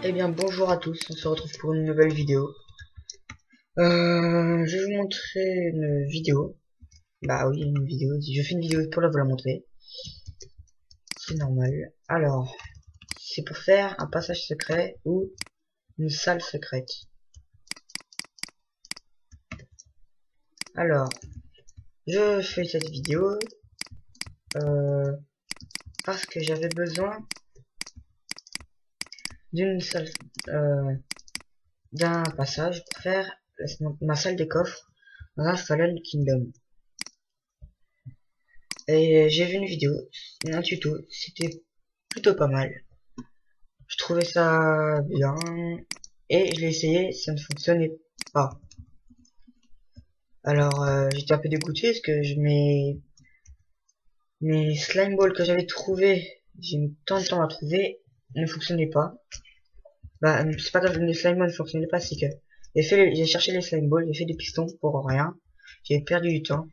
Eh bien bonjour à tous, on se retrouve pour une nouvelle vidéo. Je vais vous montrer une vidéo. Bah oui, une vidéo. Je fais une vidéo pour vous la montrer. C'est normal. Alors, c'est pour faire un passage secret ou une salle secrète. Alors, je fais cette vidéo parce que j'avais besoin d'une salle, d'un passage pour faire ma salle des coffres dans un Fallen Kingdom. Et j'ai vu une vidéo, un tuto, c'était plutôt pas mal. Je trouvais ça bien et je l'ai essayé, ça ne fonctionnait pas. Alors j'étais un peu dégoûté parce que mes slime balls que j'avais trouvé, j'ai mis tant de temps à trouver, ne fonctionnaient pas. Bah c'est pas que les slime balls ne fonctionnaient pas, c'est que j'ai cherché les slime balls, j'ai fait des pistons pour rien, j'ai perdu du temps.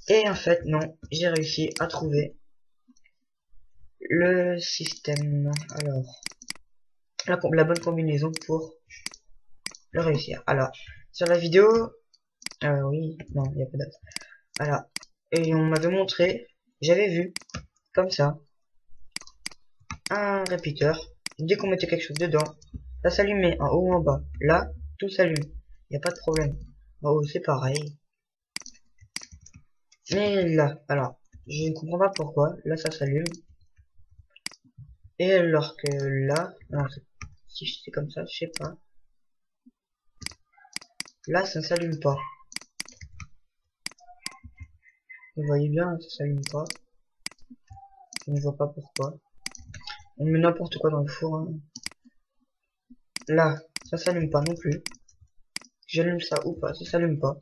Et en fait non, j'ai réussi à trouver le système. Alors la bonne combinaison pour le réussir. Alors sur la vidéo, oui, non, il n'y a pas d'autre. Alors, et on m'avait montré, j'avais vu, comme ça, un répéteur. Dès qu'on mettait quelque chose dedans, ça s'allumait en haut ou en bas. Là, tout s'allume. Il n'y a pas de problème. En haut, c'est pareil. Mais là, alors, je ne comprends pas pourquoi. Là, ça s'allume. Et alors que là, non, si c'est comme ça, je sais pas. Là, ça ne s'allume pas. Vous voyez bien, ça s'allume pas. Je ne vois pas pourquoi. On met n'importe quoi dans le four. Hein. Là, ça s'allume pas non plus. J'allume ça ou pas, ça s'allume pas.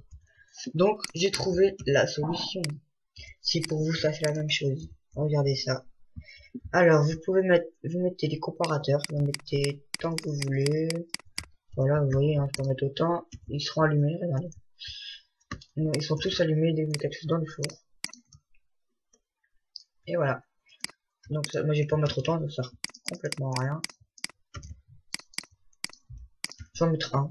Donc, j'ai trouvé la solution. Si pour vous, ça fait la même chose, regardez ça. Alors, vous mettez des comparateurs, vous mettez tant que vous voulez. Voilà, vous voyez, hein, je peux mettre autant. Ils seront allumés, regardez. Ils sont tous allumés dès que vous mettez quelque chose dans le four. Et voilà. Donc, ça, moi, j'ai pas mettre autant, ça sert complètement à rien. Je vais en mettre un.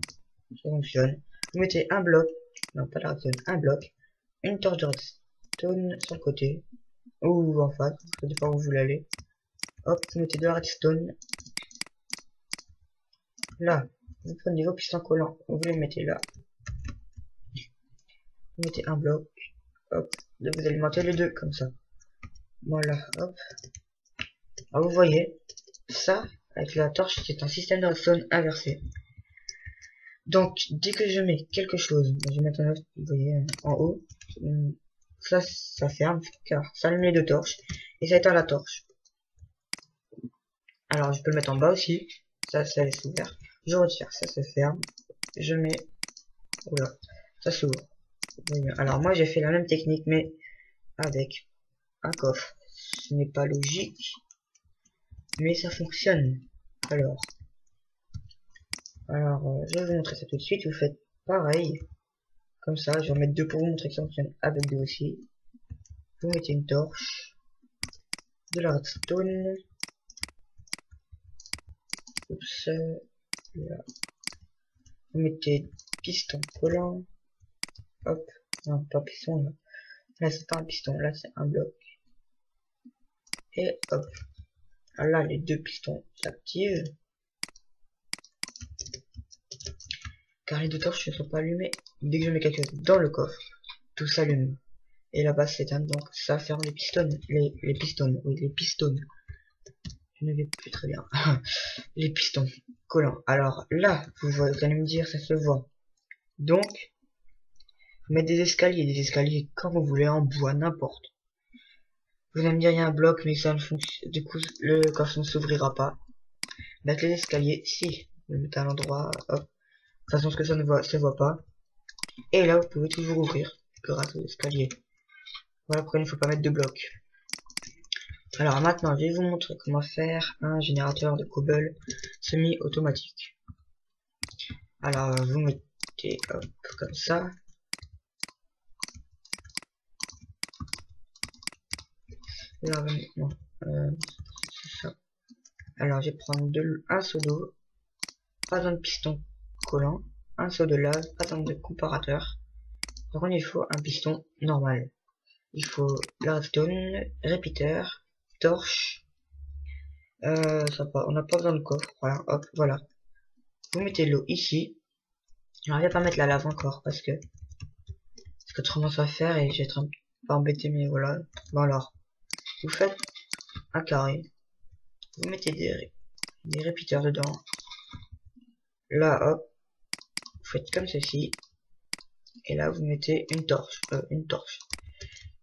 Ça fonctionne. Vous mettez un bloc. Non, pas de redstone, un bloc. Une torche de redstone sur le côté. Ou en face, ça dépend où vous voulez aller. Hop, vous mettez de la redstone. Là, vous prenez vos pistons collants, vous les mettez là. Vous mettez un bloc. Hop, là vous alimentez les deux comme ça. Voilà, hop. Alors vous voyez, ça, avec la torche, c'est un système de redstone inversé. Donc, dès que je mets quelque chose, je vais mettre un autre, vous voyez, en haut, ça ferme, car ça allume les deux torches, et ça éteint la torche. Alors, je peux le mettre en bas aussi, ça laisse ouvert. Je retire, ça se ferme. Je mets, oula, ça s'ouvre. Alors, moi, j'ai fait la même technique, mais avec un coffre. Ce n'est pas logique, mais ça fonctionne. Alors, je vais vous montrer ça tout de suite. Vous faites pareil. Comme ça, je vais en mettre deux pour vous montrer que ça fonctionne avec deux aussi. Vous mettez une torche, de la redstone. Oups, là. Vous mettez piston collant. Hop, non, pas piston là. Là, c'est pas un piston, là, c'est un bloc. Et hop. Alors là, les deux pistons s'activent. Car les deux torches ne sont pas allumées. Dès que je mets quelque chose dans le coffre, tout s'allume. Et là-bas s'éteint, donc ça ferme les pistons. Les pistons, oui, les pistons. Je ne vais plus très bien. Les pistons collants. Alors là, vous allez me dire, ça se voit. Donc, mettre des escaliers quand vous voulez, en bois, n'importe. Vous allez me dire, il y a un bloc, mais ça ne fonctionne. Du coup, le coffre ne s'ouvrira pas. Mettre les escaliers, si. Vous le mettez à l'endroit, hop. De toute façon, ce que ça ne se voit pas. Et là, vous pouvez toujours ouvrir grâce aux escaliers. Voilà pourquoi il ne faut pas mettre de blocs. Alors maintenant, je vais vous montrer comment faire un générateur de cobble semi-automatique. Alors, vous mettez hop, comme ça. Là, non, c'est ça. Alors, je vais prendre un seau d'eau. pas besoin de piston collant, un seau de lave, pas besoin de comparateur. Par contre, il faut un piston normal. Il faut la redstone, repeater, torche. On n'a pas besoin de coffre. Voilà, hop, voilà. Vous mettez l'eau ici. Alors, je vais pas mettre la lave encore parce que autrement ça va faire et je vais être un peu embêté, mais voilà. Bon alors, vous faites un carré. Vous mettez des repeaters dedans. Là, hop, vous faites comme ceci. Et là, vous mettez une torche.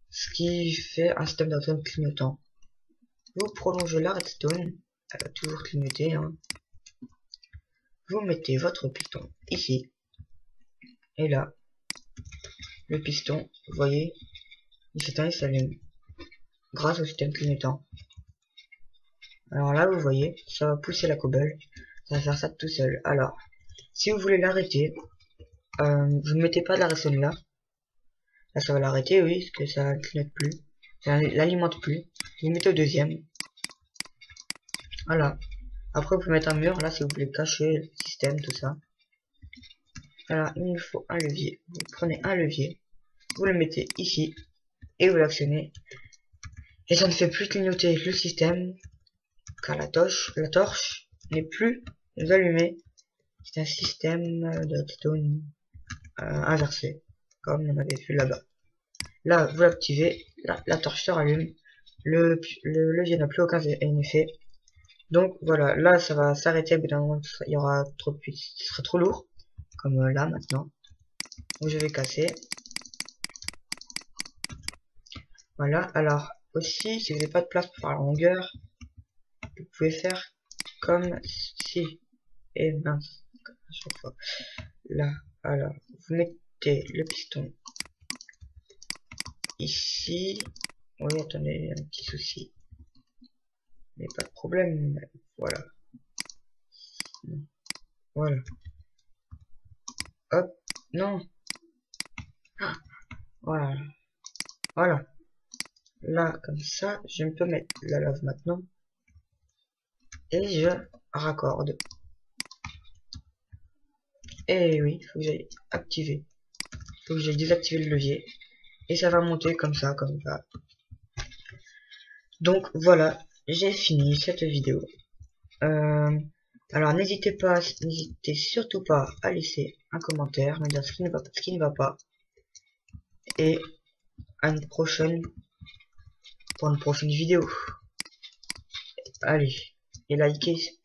Ce qui fait un système de redstone clignotant. Vous prolongez la redstone. Elle va toujours clignoter. Hein. Vous mettez votre piston ici. Et là, le piston, vous voyez, il s'éteint et s'allume. Grâce au système clignotant. Alors là, vous voyez, ça va pousser la cobble. Ça va faire ça tout seul. Alors, si vous voulez l'arrêter, vous ne mettez pas de la redstone là. Là, ça va l'arrêter, oui, parce que ça ne clignote plus. Ça l'alimente plus. Vous mettez au deuxième. Voilà. Après, vous pouvez mettre un mur, là, si vous voulez cacher le système, tout ça. Voilà, il nous faut un levier. Vous prenez un levier, vous le mettez ici, et vous l'actionnez. Et ça ne fait plus clignoter le système, car la torche n'est plus allumée. C'est un système de redstone inversé, comme on avait vu là-bas. Là, vous l'activez, la torche se rallume, le levier n'a plus aucun effet. Donc voilà, là ça va s'arrêter, mais d'un moment il y aura trop de puits, ce sera trop lourd, comme là maintenant. Donc je vais casser. Voilà, alors aussi, si vous n'avez pas de place pour faire la longueur, vous pouvez faire comme si. Et mince, à chaque fois. Là, alors, vous mettez le piston ici. Oui, attendez, un petit souci. Mais pas de problème. Voilà. Voilà. Hop. Non. Ah, voilà. Voilà. Là, comme ça, je peux mettre la lave maintenant. Et je raccorde. Et oui, il faut que j'aille activer. Il faut que j'aille désactiver le levier. Et ça va monter comme ça, comme ça. Donc voilà, j'ai fini cette vidéo. Alors n'hésitez surtout pas à laisser un commentaire, me dire ce qui ne va pas. Et à une prochaine, pour une prochaine vidéo. Allez, et likez